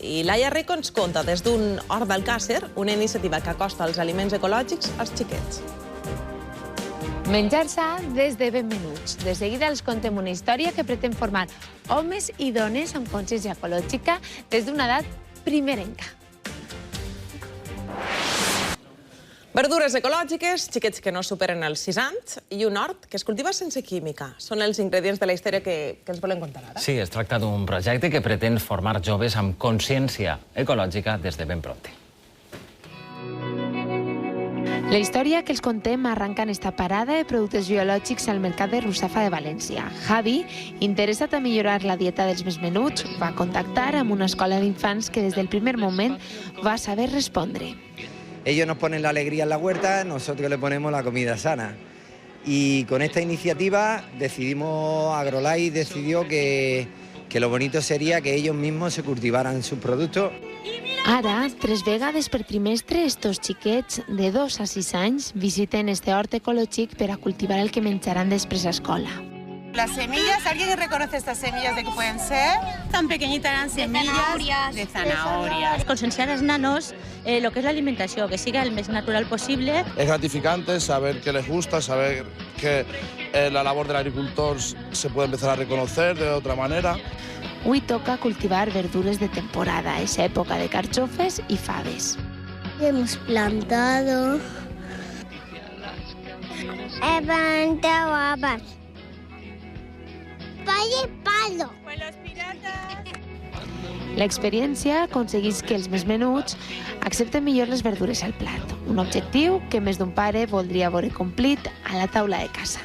I Laia Rico ens conta des d'un hort d'Alcàsser una iniciativa que acosta els aliments ecològics als xiquets. Menjar sa des de ben menuts. De seguida els contem una història que pretén formar homes i dones amb consciència ecològica des d'una edat primerenca. Verdures ecològiques, xiquets que no superen els 6 anys i un hort que es cultiva sense química. Són els ingredients de la història que ens volem contar ara. Sí, es tracta d'un projecte que pretén formar joves amb consciència ecològica des de ben prompte. La història que els contem arranca en esta parada de productes biològics al mercat de Russafa de València. Javi, interessat a millorar la dieta dels més menuts, va contactar amb una escola d'infants que des del primer moment va saber respondre. Ellos nos ponen la alegría en la huerta, nosotros le ponemos la comida sana. Y con esta iniciativa AgroLife decidió que lo bonito sería que ellos mismos se cultivaran sus productos. Ara, 3 vegades per trimestre, estos xiquets de 2 a 6 anys visiten este hort ecològic per a cultivar el que menjaran després a escola. Las semillas, ¿alguien reconoce estas semillas de qué pueden ser? Tan pequeñitas eran semillas De zanahorias. Concienciar als nanos lo que es la alimentació, que siga el més natural possible. Es gratificante saber que les gusta, saber que la labor del agricultor se puede empezar a reconocer de otra manera. Avui toca cultivar verdures de temporada, es època de carxofes i faves. Hemos plantado habas. Palo. Pues los piratas. L'experiència aconsegueix que els més menuts accepten millor les verdures al plat, un objectiu que més d'un pare voldria veure complit a la taula de casa.